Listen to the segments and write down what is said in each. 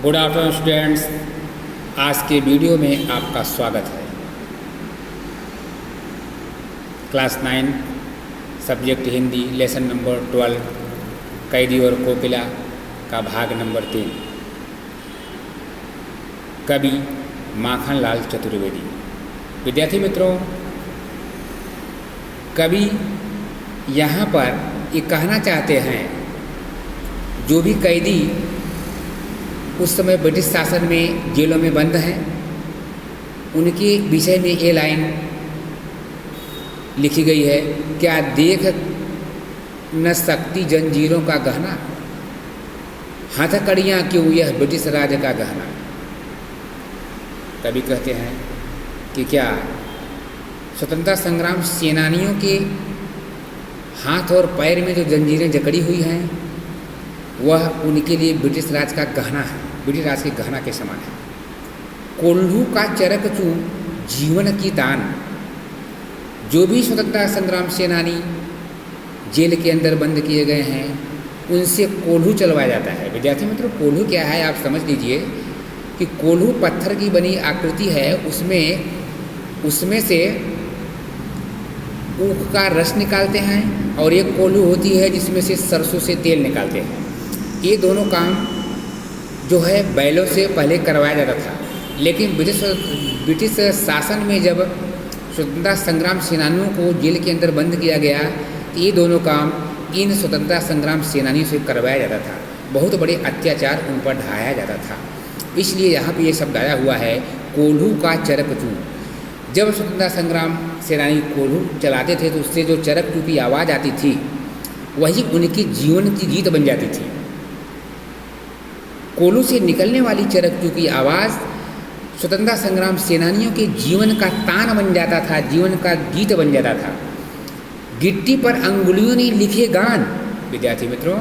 Good afternoon students. आज के video में आपका स्वागत है। Class 9 subject Hindi lesson number 12 कैदी और कोकिला का भाग नंबर 3। कवि माखनलाल चतुर्वेदी। विद्यार्थी मित्रों, कवि यहाँ पर ये कहना चाहते हैं, जो भी कैदी उस समय ब्रिटिश शासन में जेलों में बंद हैं, उनके विषय में ये लाइन लिखी गई है, क्या देख न सकती जंजीरों का गहना, हथकड़ियाँ क्यों यह ब्रिटिश राज का गहना। कवि कहते हैं कि क्या स्वतंत्रता संग्राम सेनानियों के हाथ और पैर में जो जंजीरें जकड़ी हुई हैं, वह उनके लिए ब्रिटिश राज का गहना है, ब्रिटिश राज के गहना के समान है। कोल्हू का चरक चूं जीवन की दान। जो भी स्वतंत्रता संग्राम सेनानी जेल के अंदर बंद किए गए हैं, उनसे कोल्हू चलवाया जाता है। विद्यार्थी मित्रों, कोल्हू क्या है आप समझ लीजिए कि कोल्हू पत्थर की बनी आकृति है, उसमें से ऊख का रस निकालते हैं, और एक कोल्हू होती है जिसमें से सरसों से तेल निकालते हैं। ये दोनों काम जो है बैलों से पहले करवाया जाता था, लेकिन ब्रिटिश शासन में जब स्वतंत्रता संग्राम सेनानियों को जेल के अंदर बंद किया गया, तो ये दोनों काम इन स्वतंत्रता संग्राम सेनानियों से करवाया जाता था। बहुत बड़े अत्याचार उन पर ढाया जाता था। इसलिए यहाँ पे ये शब्द आया हुआ है, कोल्हू का चरक चूं। जब स्वतंत्रता संग्राम सेनानी कोल्हू चलाते थे, तो उससे जो चरक चूं की आवाज़ आती थी, वही उनकी जीवन की गीत बन जाती थी। कोल्हू से निकलने वाली चरक चूं की आवाज़ स्वतंत्रता संग्राम सेनानियों के जीवन का तान बन जाता था, जीवन का गीत बन जाता था। गिट्टी पर अंगुलियों ने लिखे गान। विद्यार्थी मित्रों,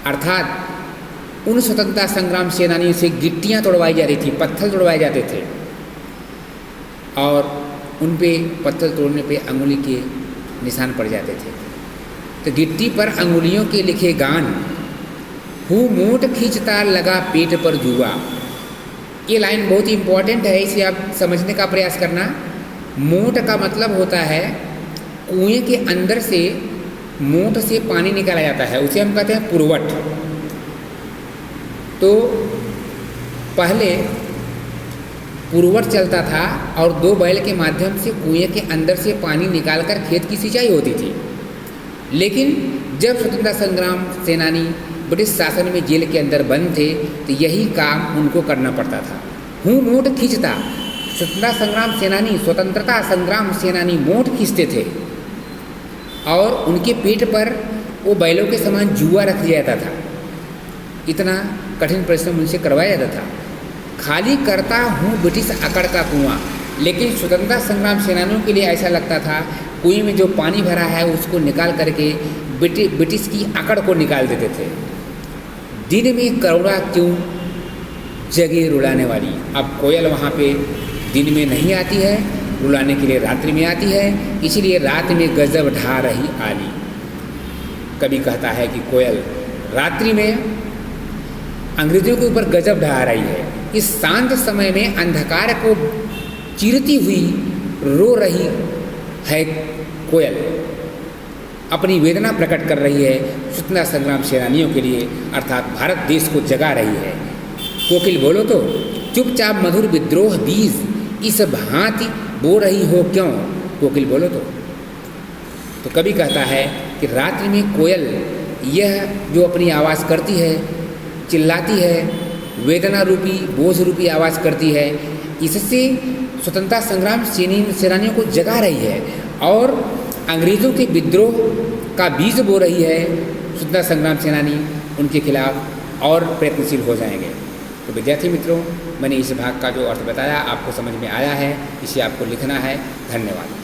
अर्थात उन स्वतंत्रता संग्राम सेनानियों से गिट्टियाँ तोड़वाई जाती थी, पत्थर तोड़वाए जाते थे, और उन पे पत्थर तोड़ने पे अंगुली के निशान पड़ जाते थे। तो गिट्टी पर अंगुलियों के लिखे गान, हूँ मूठ खींचता लगा पेट पर जुआ। ये लाइन बहुत ही इम्पॉर्टेंट है, इसे आप समझने का प्रयास करना। मूठ का मतलब होता है कुएं के अंदर से मूठ से पानी निकाला जाता है, उसे हम कहते हैं पुरवट। तो पहले पुरवट चलता था और 2 बैल के माध्यम से कुएं के अंदर से पानी निकालकर खेत की सिंचाई होती थी। लेकिन जब स्वतंत्रता संग्राम सेनानी ब्रिटिश शासन में जेल के अंदर बंद थे, तो यही काम उनको करना पड़ता था। हूँ मूठ खींचता, स्वतंत्रता संग्राम सेनानी मूठ खींचते थे, और उनके पेट पर वो बैलों के समान जुआ रख दिया जाता था। इतना कठिन परिश्रम उनसे करवाया जाता था। खाली करता हूँ ब्रिटिश अकड़ का कुआं। लेकिन स्वतंत्रता संग्राम सेनानियों के लिए ऐसा लगता था, कुएं में जो पानी भरा है उसको निकाल करके ब्रिटिश की अकड़ को निकाल देते थे। दिन में करुणा क्यों जगे रुलाने वाली। अब कोयल वहाँ पे दिन में नहीं आती है, रुलाने के लिए रात्रि में आती है, इसीलिए रात में गजब ढा रही आली। कवि कहता है कि कोयल रात्रि में अंग्रेजों के ऊपर गजब ढा रही है। इस शांत समय में अंधकार को चीरती हुई रो रही है कोयल, अपनी वेदना प्रकट कर रही है स्वतंत्रता संग्राम सेनानियों के लिए, अर्थात भारत देश को जगा रही है। कोकिल बोलो तो चुपचाप मधुर विद्रोह बीज, इस भांति बो रही हो क्यों। कोकिल बोलो तो कवि कहता है कि रात्रि में कोयल यह जो अपनी आवाज़ करती है, चिल्लाती है, वेदना रूपी बोझ रूपी आवाज़ करती है, इससे स्वतंत्रता संग्राम सेनानियों को जगा रही है, और अंग्रेज़ों के विद्रोह का बीज बो रही है। स्वतंत्रता संग्राम सेनानी उनके खिलाफ और प्रयत्नशील हो जाएंगे। तो विद्यार्थी मित्रों, मैंने इस भाग का जो अर्थ बताया आपको समझ में आया है, इसे आपको लिखना है। धन्यवाद।